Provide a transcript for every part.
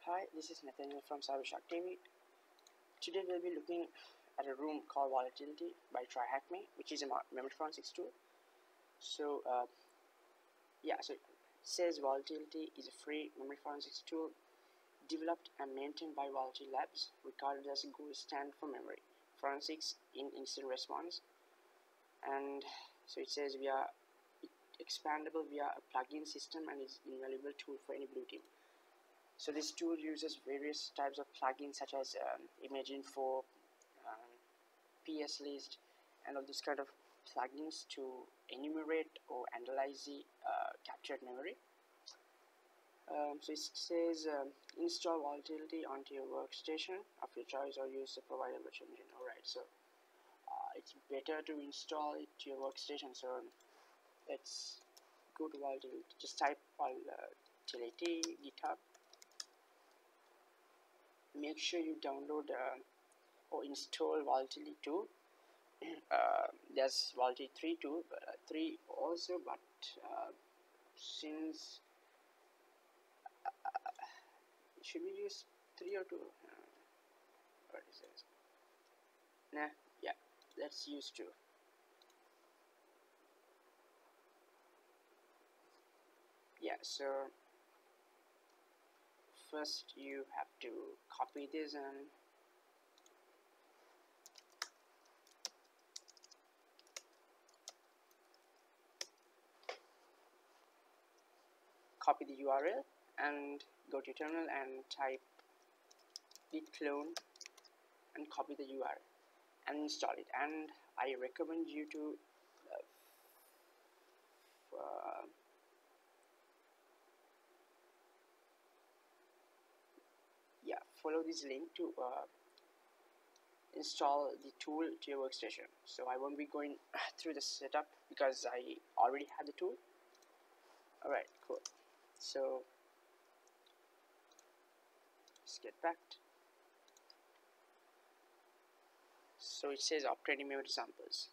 Hi, this is Nathaniel from Cybershark TV. Today we'll be looking at a room called Volatility by TryHackMe, which is a memory forensics tool. So it says Volatility is a free memory forensics tool developed and maintained by Volatility Labs, regarded as a gold standard for memory forensics in incident response. And so it says expandable via a plugin system and is an invaluable tool for any blue team. So this tool uses various types of plugins such as ImageInfo, PS List, and all these kind of plugins to enumerate or analyze the captured memory. So it says install Volatility onto your workstation of your choice or use the provided virtual machine. Alright, so it's better to install it to your workstation. So let's go to Volatility. Just type Volatility GitHub. Make sure you download or install Volatility 2. There's Volatility 3 too, 3 also, but since should we use 3 or 2? What is this? Nah, yeah, let's use 2. Yeah, so first you have to copy this and copy the URL and go to your terminal and type git clone and copy the URL and install it. And I recommend you to follow this link to install the tool to your workstation. So I won't be going through the setup because I already had the tool. Alright, cool. So let's get back. So it says obtaining memory samples.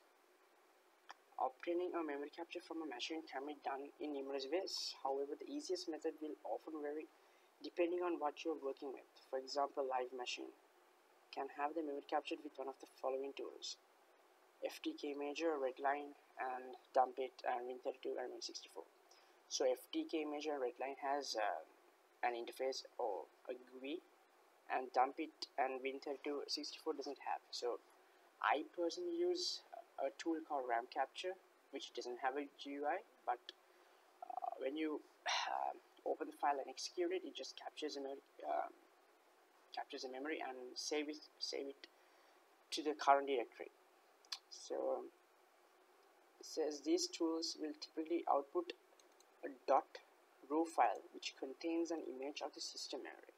Obtaining a memory capture from a machine can be done in numerous ways. However, the easiest method will often vary depending on what you're working with. For example, live machine can have the memory captured with one of the following tools: FTK Major, Redline, and Dump It, and Win32 and Win64. So FTK Major and Redline has an interface or a GUI, and Dump It and Win32 64 doesn't have. So I personally use a tool called RAM Capture, which doesn't have a GUI, but when you open the file and execute it, it just captures the memory and save it to the current directory. So it says these tools will typically output a .row file which contains an image of the system memory.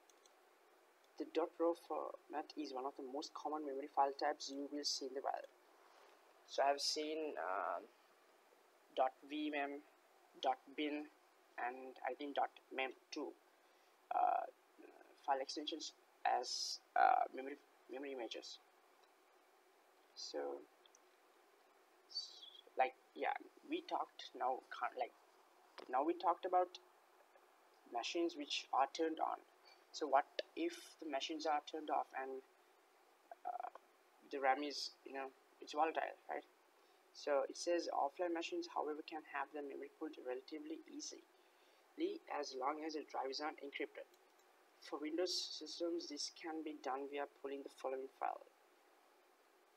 The .row format is one of the most common memory file types you will see in the wild. So I have seen .vmem, .bin, and I think .mem too file extensions as memory images. So we talked about machines which are turned on. So what if the machines are turned off and the RAM is, it's volatile, right? So it says offline machines, however, can have their memory pulled relatively easily as long as the drive is not encrypted. For Windows systems, this can be done via pulling the following file.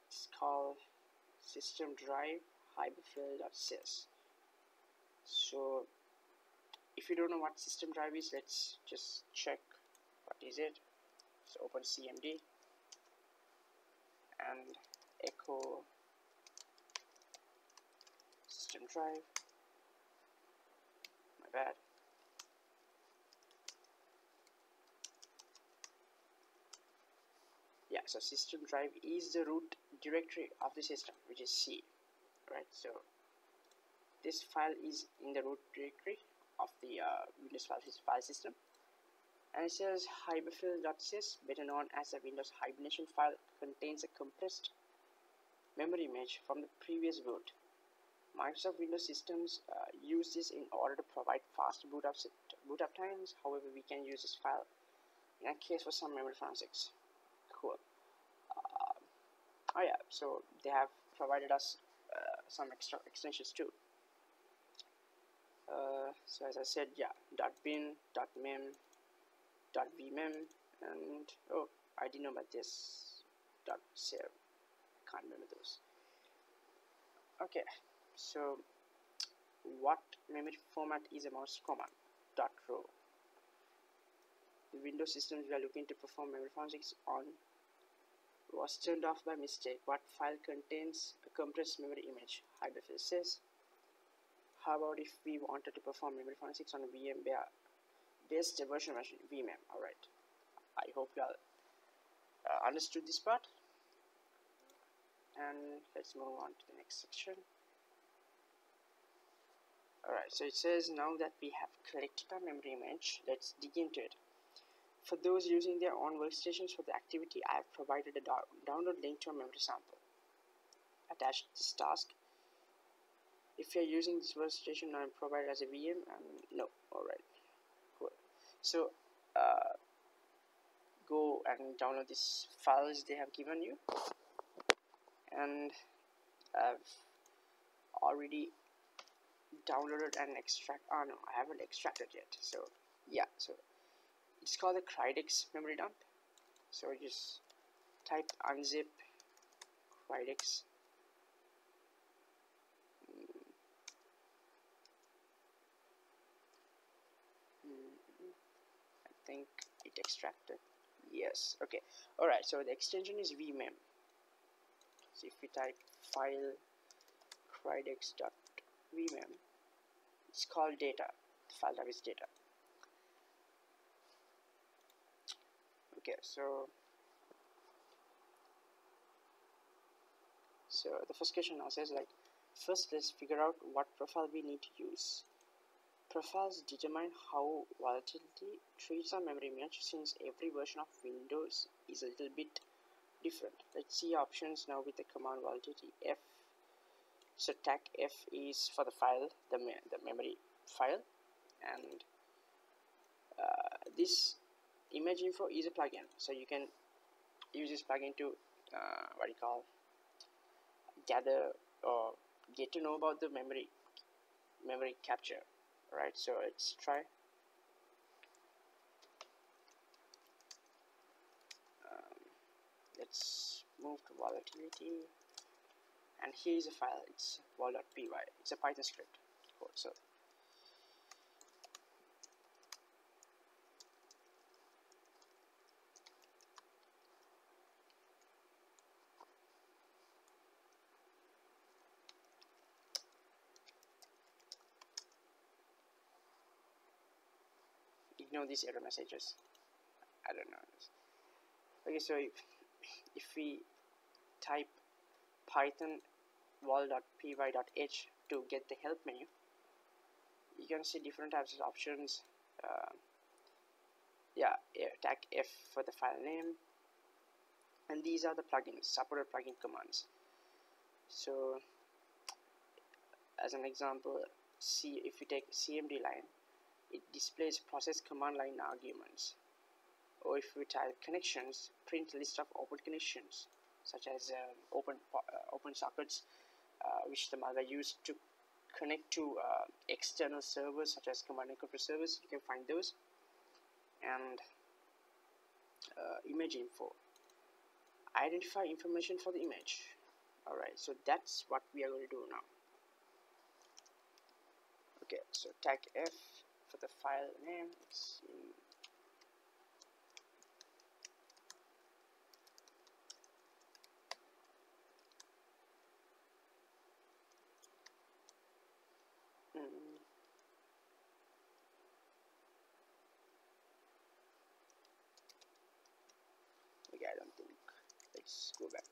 It's called system drive hyperfill.sys. So if you don't know what system drive is, let's just check what is it. So open CMD and echo system drive. My bad. Yeah, so system drive is the root directory of the system, which is C, right? So this file is in the root directory of the Windows file system, and it says hyperfill.sys, better known as a Windows hibernation file, contains a compressed memory image from the previous boot. Microsoft Windows systems use this in order to provide fast boot up times. However, we can use this file in a case for some memory forensics. Cool. Oh yeah, so they have provided us some extra extensions too. So as I said, yeah, .bin, .mem, .vmem, and oh, I didn't know about this .save. Can't remember those. Okay, so what memory format is a mouse command? .row. The Windows systems we are looking to perform memory forensics on was turned off by mistake. What file contains a compressed memory image? Hyperfill says. How about if we wanted to perform memory forensics on a VM based version machine? VMem. Alright. I hope you all understood this part. And let's move on to the next section. Alright, so it says now that we have collected our memory image, let's dig into it. For those using their own workstations for the activity, I have provided a download link to a memory sample attached to this task. If you're using this workstation now, I'm provided as a VM, no. Alright, cool. So go and download these files they have given you, and I've already downloaded and extract. Oh no, I haven't extracted yet. So yeah, so it's called the Cridex memory dump. So just type unzip Cridex. I think it extracted. Yes. Okay. Alright, so the extension is vmem. So if we type file cridexdump.vmem, it's called data. The file type is data. Okay, so the first question now says, like, first let's figure out what profile we need to use. Profiles determine how Volatility treats our memory image, since every version of Windows is a little bit different. Let's see options now with the command Volatility F. So tag F is for the file, the memory file, and this image info is a plugin, so you can use this plugin to gather or get to know about the memory capture. Right, so let's try. Let's move to Volatility, and here is a file. It's vol.py. It's a Python script. Cool. So ignore these error messages. I don't know. Okay, so if we type python vol.py.h to get the help menu, you can see different types of options. Tag F for the file name, and these are the plugins, supported plugin commands. So as an example, if you take cmd line, it displays process command line arguments. Or if we type connections, print list of open connections, such as open sockets which the malware used to connect to external servers such as command and control servers. You can find those. And image info, identify information for the image. Alright, so that's what we are going to do now. Okay, so tag F for the file name. It's in okay, I don't think. Let's go back.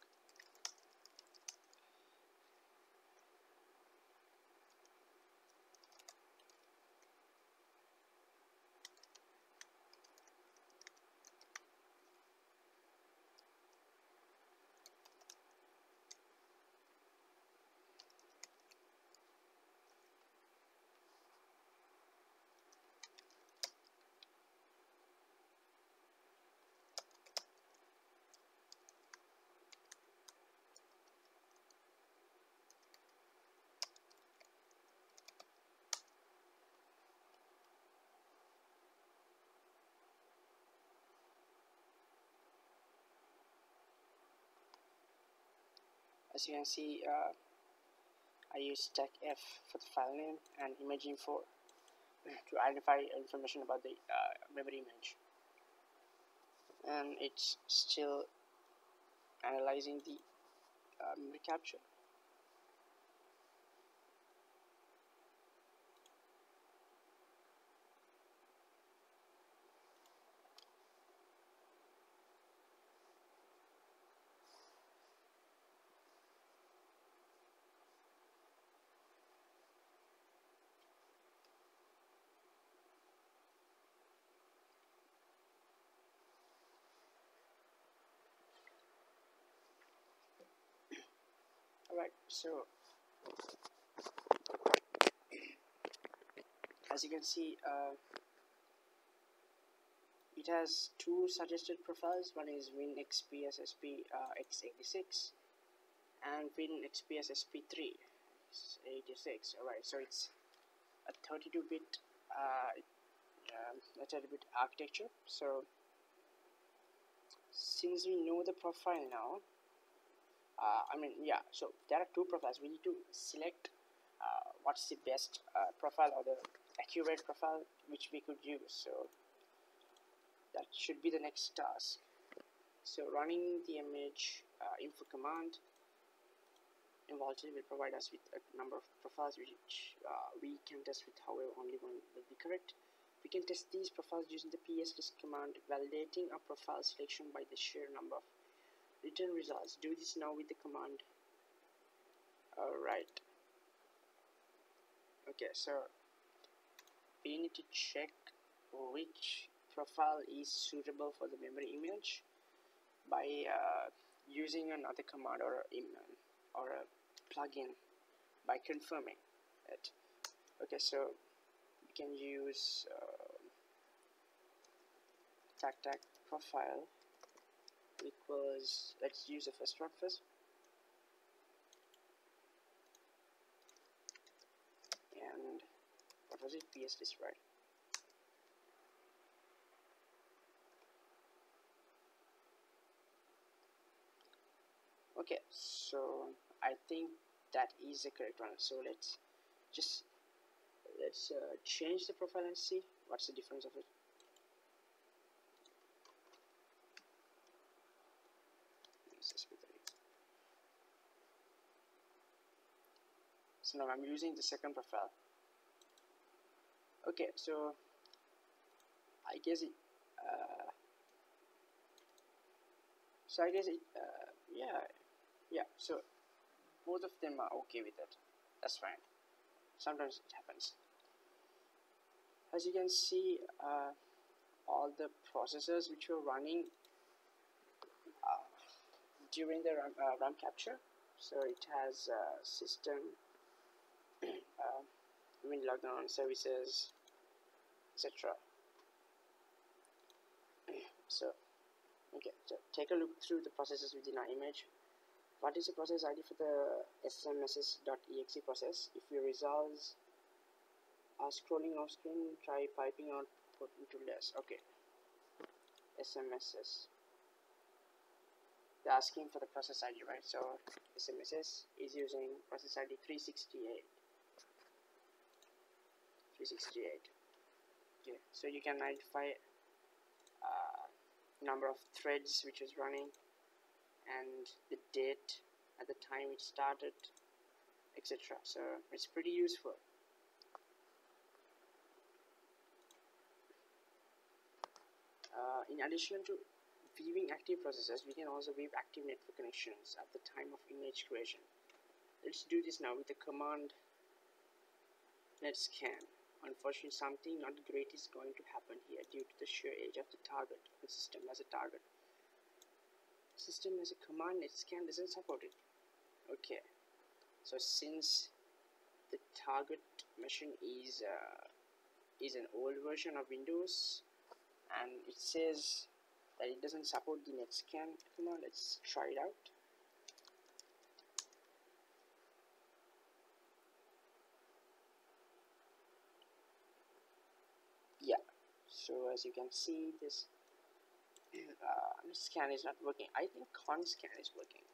As you can see, I use stack F for the file name and image info to identify information about the memory image, and it's still analyzing the memory capture. Alright, so as you can see, it has two suggested profiles. One is WinXPSSP x86 and WinXPSSP3 86. Alright, so it's a 32-bit 32-bit architecture. So since we know the profile now, so there are two profiles. We need to select what's the best profile or the accurate profile which we could use. So that should be the next task. So running the image info command in Volatility will provide us with a number of profiles which we can test with. However, only one will be correct. We can test these profiles using the pslist command, validating a profile selection by the sheer number of return results. Do this now with the command. Alright. Okay, so we need to check which profile is suitable for the memory image by using another command or a plugin by confirming it. Okay, so we can use tac profile equals, let's use the first one first, and what was it, pslist, right? Okay, so I think that is the correct one. So let's change the profile and see what's the difference of it. So now I'm using the second profile. Okay, so I guess it yeah, so both of them are okay with it. That's fine. Sometimes it happens. As you can see, all the processors which were running during the RAM capture, so it has system, WinLogon services, etc. So okay, so take a look through the processes within our image. What is the process ID for the smss.exe process? If your results are scrolling off screen, try piping output into less. Okay, smss. They're asking for the process ID, right? So smss is using process ID 368. Okay, so you can identify number of threads which is running and the date at the time it started, etc. So it's pretty useful. In addition to viewing active processes, we can also view active network connections at the time of image creation. Let's do this now with the command netscan. Unfortunately, something not great is going to happen here due to the sheer age of the target. The system as a target. System as a command netscan doesn't support it. Okay, so since the target machine is an old version of Windows and it says that it doesn't support the netscan command, let's try it out. Yeah, so as you can see, this scan is not working. I think con scan is working,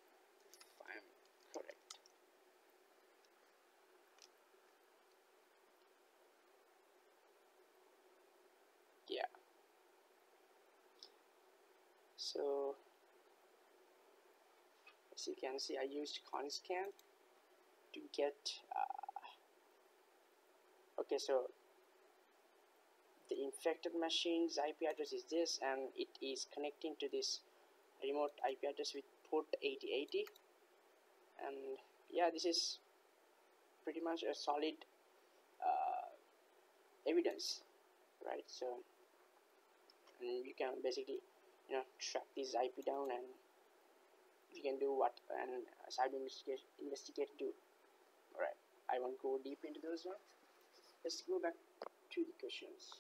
if I'm So as you can see, I used conscan to get okay, so the infected machine's IP address is this, and it is connecting to this remote IP address with port 8080. And yeah, this is pretty much a solid evidence, right? So and you can basically, you know, track this IP down, and you can do what an cyber investigator do. All right, I won't go deep into those now. Let's go back to the questions.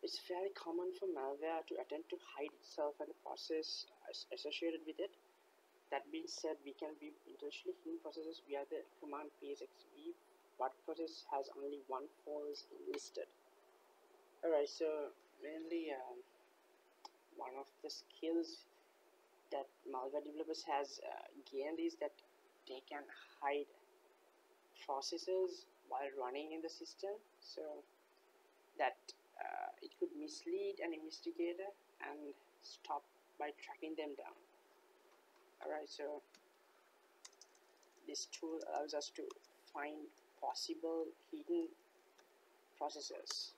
It's fairly common for malware to attempt to hide itself and the process associated with it. That being said, we can view intentionally hidden processes via the command psxv, but process has only one false listed. Alright, so mainly one of the skills that malware developers has gained is that they can hide processes while running in the system, so that it could mislead an investigator and stop by tracking them down. Alright, so this tool allows us to find possible hidden processes,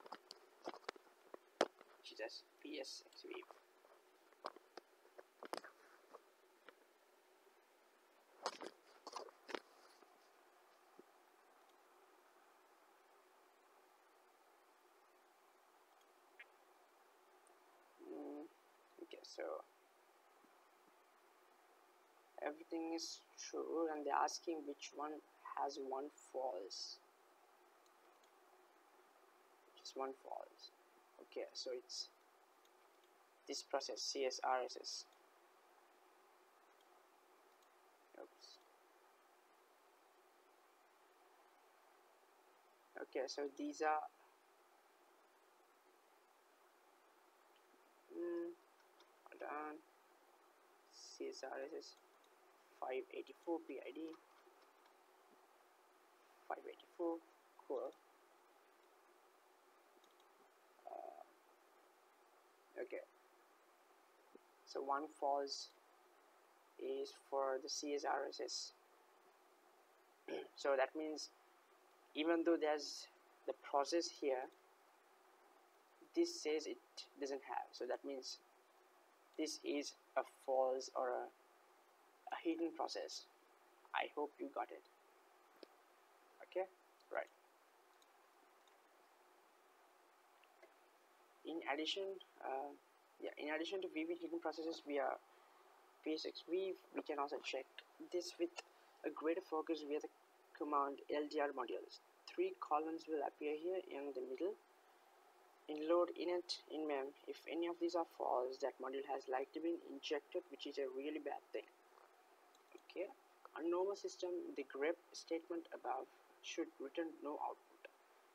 which is psxv. Okay, so everything is true, and they're asking which one has one false. Just one false. Okay, so it's this process, CSRSS. Oops. Okay, so these are done. CSRSS 584 PID 584. Cool. Okay, so one false is for the CSRSS. So that means even though there's the process here, this says it doesn't have, so that means this is a false or a hidden process. I hope you got it. Okay, right. In addition to viewing hidden processes via psxv, we can also check this with a greater focus via the command ldr modules. 3 columns will appear here in the middle. In load init in mem, if any of these are false, that module has likely been injected, which is a really bad thing. Okay, on normal system, the grep statement above should return no output.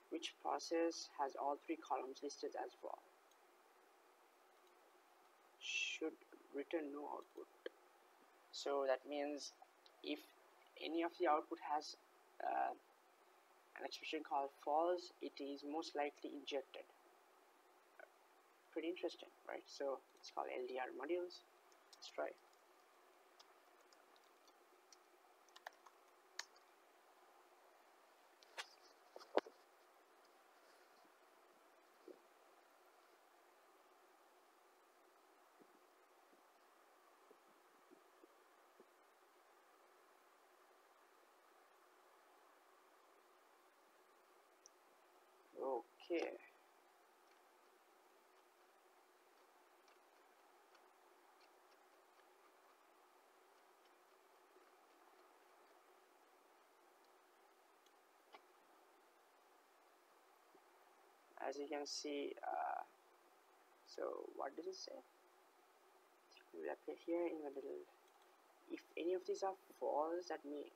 Which process has all 3 columns listed as false? Should return no output. So that means if any of the output has an expression called false, it is most likely injected. Pretty interesting, right? So it's called LDR modules. Let's try. Okay. As you can see, so what does it say? It will appear here in the middle. If any of these are false, that means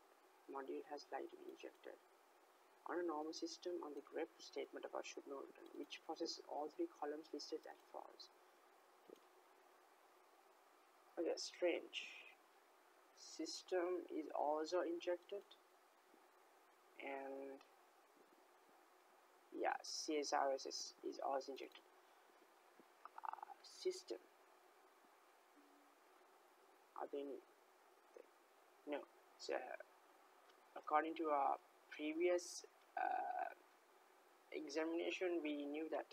module has likely been injected. On a normal system, on the grep statement above should not return, which processes all 3 columns listed as false. Okay, strange. System is also injected, and yeah, CSRS is also injected. System, are there any? No. So according to our previous examination, we knew that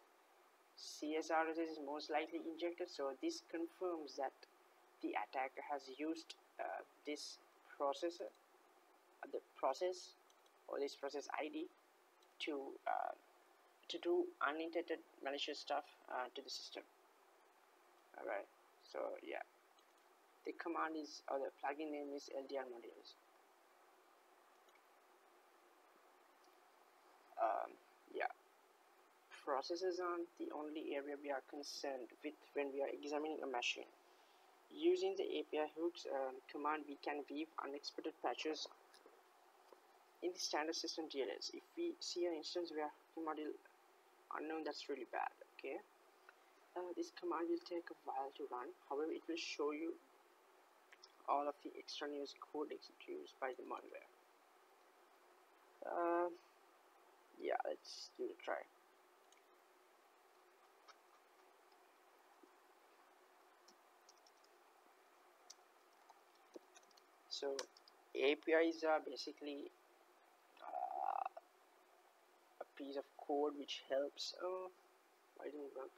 CSRS is most likely injected, so this confirms that the attacker has used this processor, the process, or this process ID to do unintended malicious stuff to the system. Alright, so yeah, the command is, or the plugin name is LDR modules. Yeah, processes aren't the only area we are concerned with when we are examining a machine. Using the API hooks command, we can weave unexpected patches in the standard system DLLs. If we see an instance where the module unknown, that's really bad. Okay, this command will take a while to run. However, it will show you all of the extraneous code executed by the malware. Yeah, let's give it a try. So APIs are basically a piece of code which helps. Oh, why didn't it work?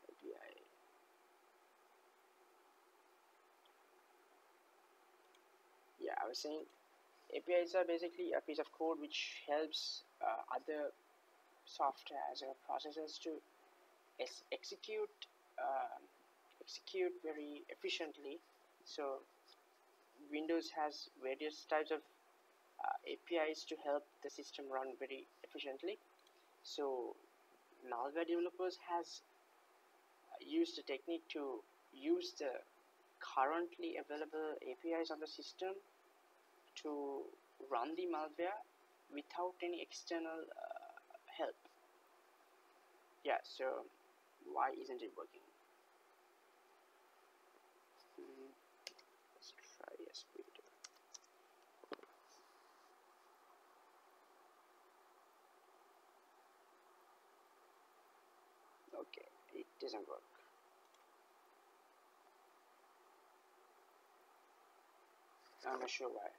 API. Yeah, I was saying APIs are basically a piece of code which helps other softwares or processors to execute very efficiently. So Windows has various types of APIs to help the system run very efficiently. So malware developers has used a technique to use the currently available APIs on the system to run the malware without any external help. Yeah, so why isn't it working? Let's try SP2. Okay, it doesn't work. I'm not sure why.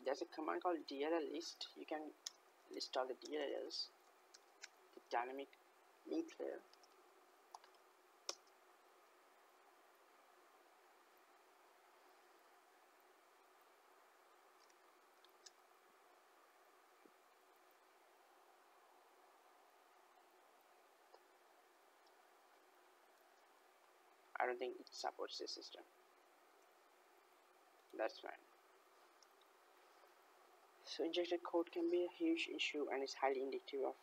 There's a command called DLL list. You can list all the DLLs, the dynamic link layer. I don't think it supports this system. That's fine. So injected code can be a huge issue and is highly indicative of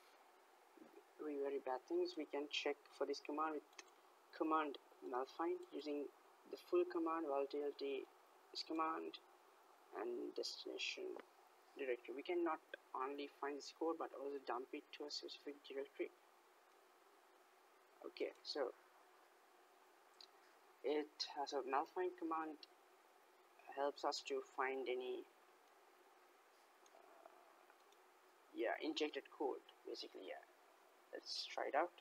very bad things. We can check for this command with command nullfind using the full command volatility this command and destination directory. We can not only find this code but also dump it to a specific directory. Okay, so it has a nullfind command helps us to find any injected code basically. Yeah, let's try it out.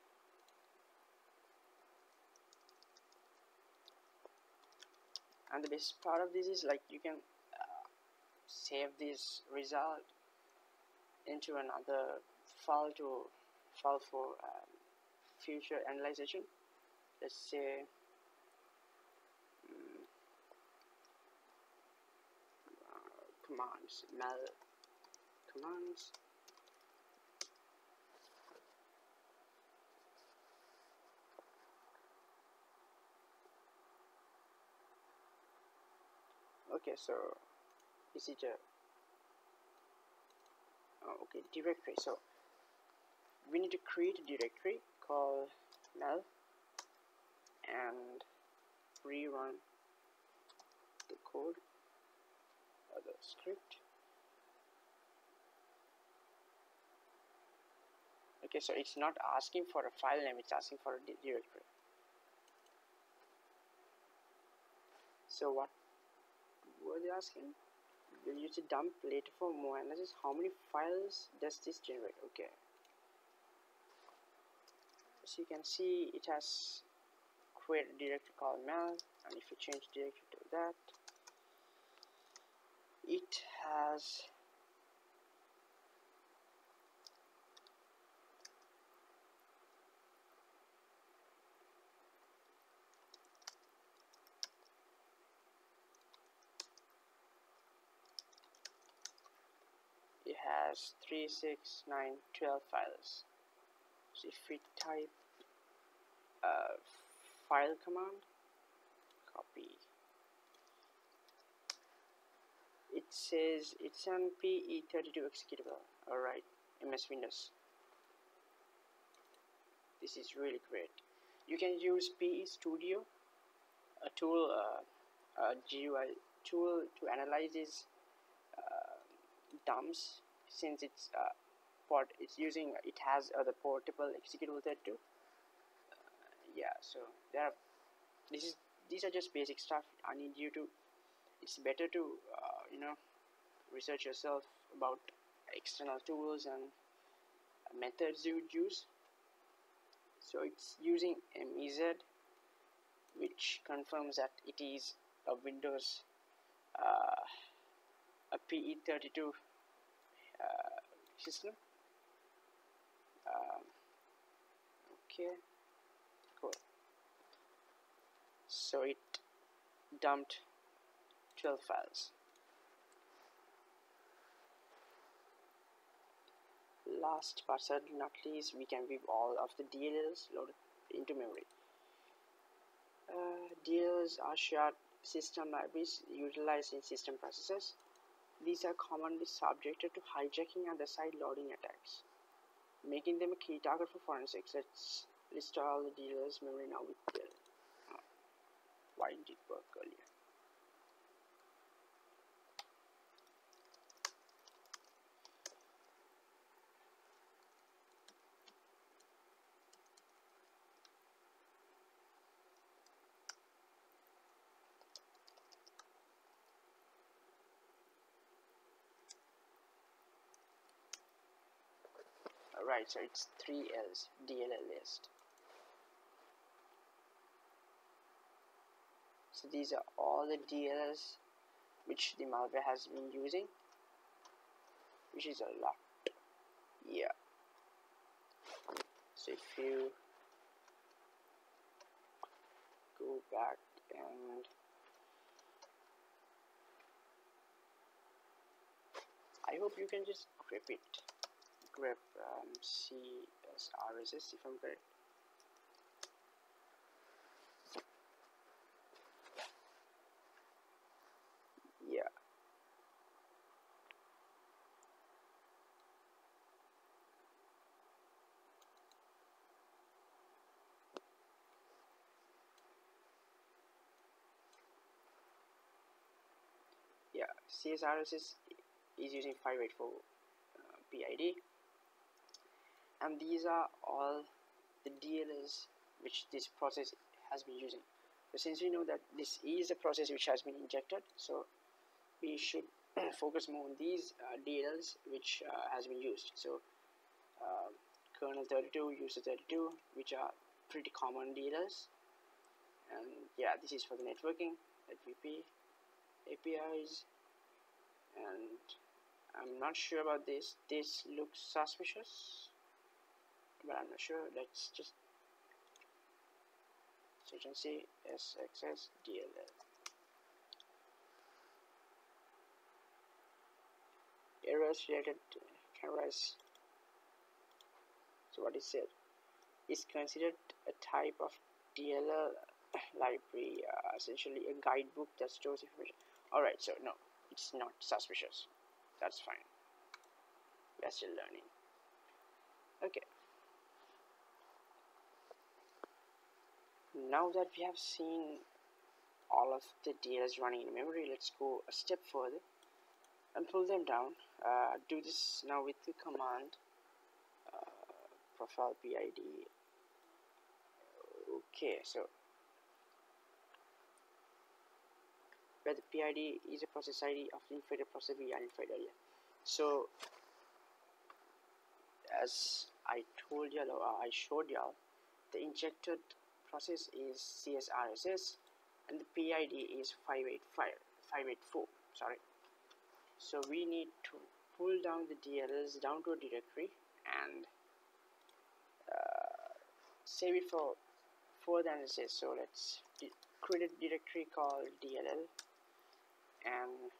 And the best part of this is like you can save this result into another file for future analyzation. Let's say commands, mal commands. Okay, so is it a okay, directory. So we need to create a directory called mal and rerun the code or the script. Okay, so it's not asking for a file name, it's asking for a directory. So what What are they asking? We'll use the dump later for more analysis. How many files does this generate? Okay. So you can see it has created a directory called mail, and if you change directory to that, it has it has 3, 6, 9, 12 files. So if we type file command, copy, it says it's an PE32 executable. Alright, MS Windows. This is really great. You can use PE Studio, a tool, a GUI tool to analyze these dumps, since it's it has the portable executable there too. Yeah, so these are just basic stuff. I need you to. It's better to research yourself about external tools and methods you would use. So it's using MEZ, which confirms that it is a Windows a PE32 system. Okay, cool. So it dumped 12 files. Last but certainly not least, we can view all of the DLLs loaded into memory. DLLs are shared system libraries utilized in system processes. These are commonly subjected to hijacking and the side loading attacks, making them a key target for forensics. Let's list all the DLLs memory now with DLL. Why didn't it work earlier? Alright, so it's 3 L's DLL list. So these are all the DLLs which the malware has been using, which is a lot. Yeah. So if you go back and I hope you can just grep CSRSS if I'm correct. Yeah. Yeah, CSRSS is using 584 PID, and these are all the DLLs which this process has been using. So since we know that this is a process which has been injected, so we should focus more on these DLLs which has been used. So kernel 32, user 32, which are pretty common DLLs, and yeah, this is for the networking, FTP, APIs, and I'm not sure about this. This looks suspicious, but I'm not sure. Let's just search and see SXS DLL. Errors related to cameras. So what it said is considered a type of DLL library, essentially a guidebook that stores information. Alright, so no, it's not suspicious. That's fine. We are still learning. Okay. Now that we have seen all of the DLLs running in memory, let's go a step further and pull them down. Do this now with the command profile PID. Okay, so where the PID is a process ID of the infected process we identified earlier. So as I told you, I showed you, the injected process is CSRSS and the PID is 584. Sorry. So we need to pull down the DLLs down to a directory and save it for further analysis. So let's create a directory called DLL and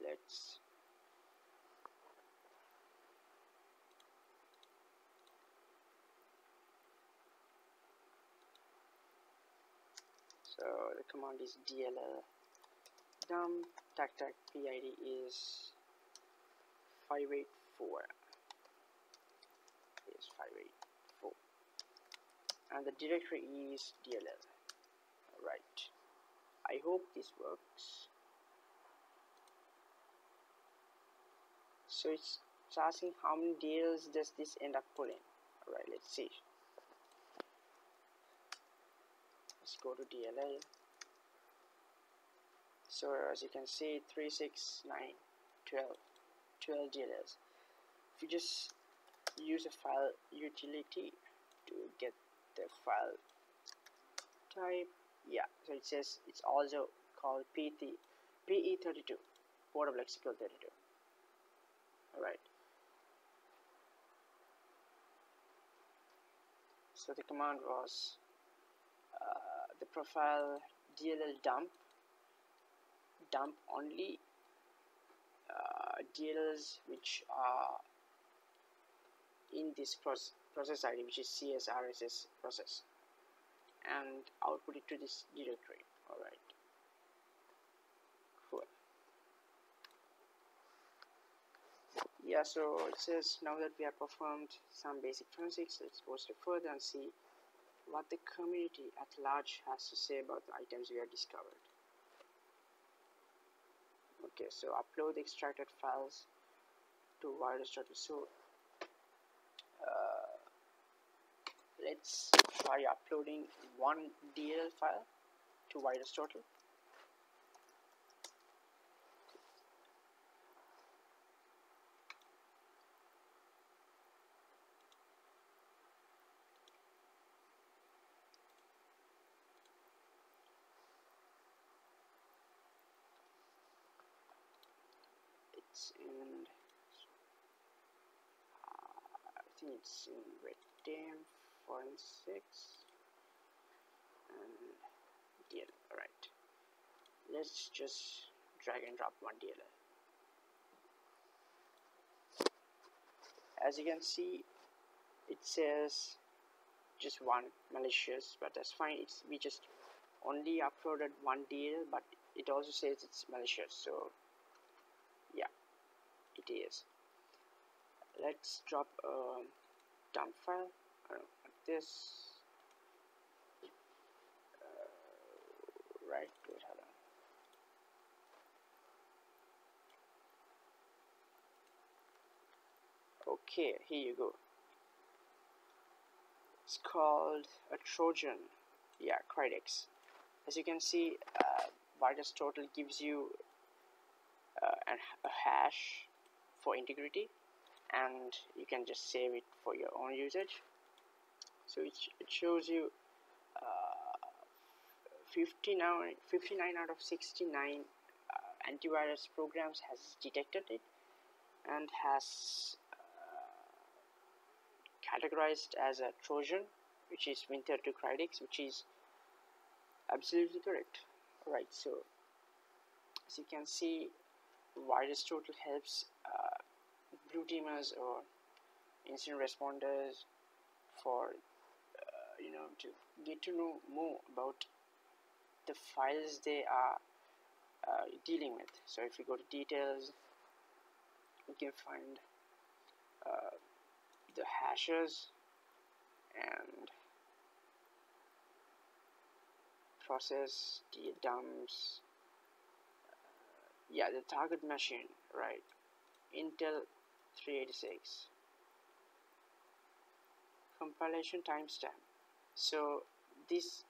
let's so the command is DLL dump PID is 584 and the directory is DLL. Right, I hope this works. So it's asking how many DLLs does this end up pulling. Alright, let's see. Let's go to DLL. So as you can see, 3, 6, 9, 12 DLLs. If you just use a file utility to get the file type, yeah, so it says it's also called PE32, portable executable 32. Alright, so the command was the profile DLL dump only DLLs which are in this process ID, which is CSRSS process, and output it to this directory. Alright, cool. Yeah, so it says now that we have performed some basic forensics, let's go a step further and see what the community at large has to say about the items we have discovered. Okay, so upload the extracted files to VirusTotal. So let's try uploading one DLL file to VirusTotal. It's in I think it's in Redim Forensics and DLL. Alright, let's just drag and drop one DLL. As you can see, it says just one malicious, but that's fine. We just only uploaded one DLL, but it also says it's malicious, so yeah, it is. Let's drop a dump file like this. Right, good, hold on. Okay, here you go. It's called a Trojan, yeah, Cridex. As you can see, VirusTotal gives you a hash for integrity, and you can just save it for your own usage. So it shows you 59 out of 69 antivirus programs has detected it and has categorized as a Trojan, which is Winter2 Cridex, which is absolutely correct. Alright, so as you can see, VirusTotal helps blue teamers or incident responders for to get to know more about the files they are dealing with. So if you go to details, you can find the hashes and process the dumps. Yeah, the target machine, right? Intel 386. Compilation timestamp. So this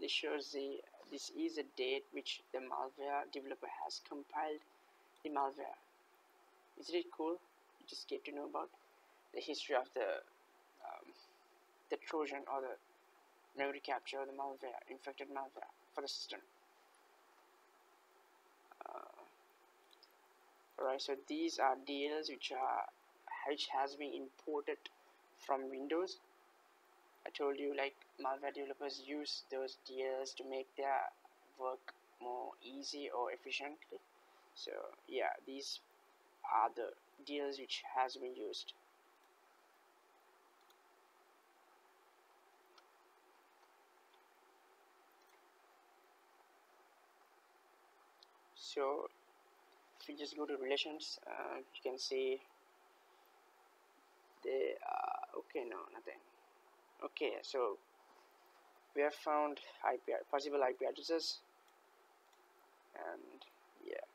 shows the this is a date which the malware developer has compiled the malware. Isn't it cool? You just get to know about the history of the Trojan or the memory capture or the malware, infected malware for the system. Alright, so these are DLLs which has been imported from Windows. I told you, like, malware developers use those DLLs to make their work more easy or efficiently. So yeah, these are the DLLs which has been used. So if you just go to relations, you can see they okay, no, nothing. Okay, so we have found possible IP addresses, and yeah,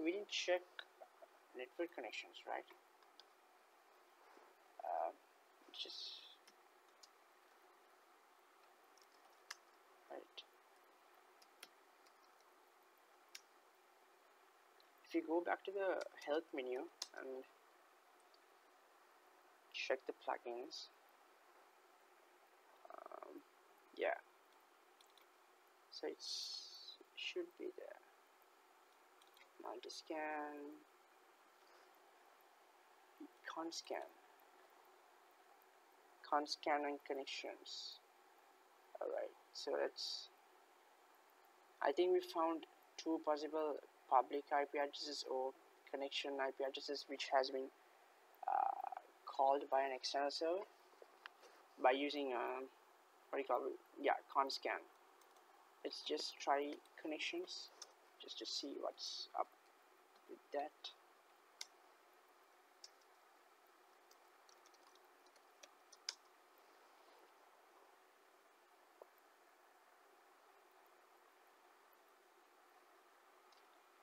we didn't check network connections, right? Just right. If you go back to the help menu and check the plugins, yeah, so it should be there. Multiscan, conscan and connections. Alright, so I think we found two possible public IP addresses or connection IP addresses which has been called by an external server by using what do you call it? Yeah, conscan. Let's just try connections just to see what's up with that.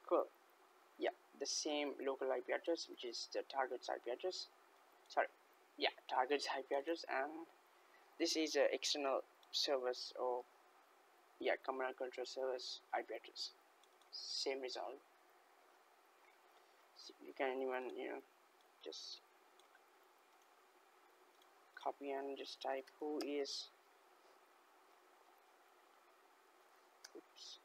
Cool. Yeah, the same local IP address, which is the target's IP address. Sorry, yeah, target's IP address, and this is a external service or yeah, command control service IP address. Same result. So you can even just copy and just type who is. Oops.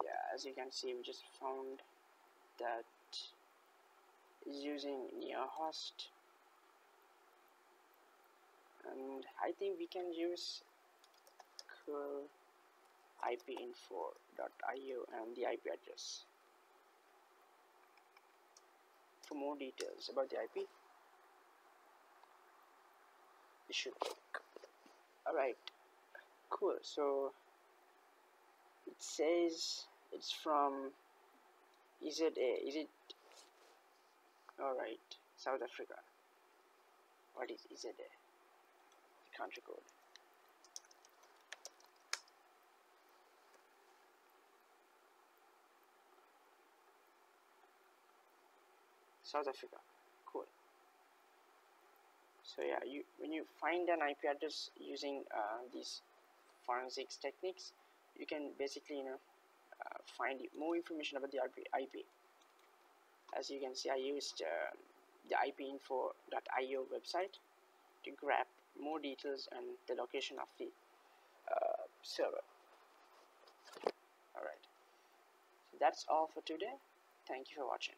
Yeah, as you can see, we just found that is using nearhost, and I think we can use curl ipinfo.io and the IP address. For more details about the IP, it should work. Alright, cool. So it says it's from EZA. Is it? Alright, South Africa. What is EZA? The country code. South Africa. Cool. So yeah, when you find an IP address using these forensics techniques, you can basically find more information about the IP. As you can see, I used the ipinfo.io website to grab more details and the location of the server. Alright, so that's all for today. Thank you for watching.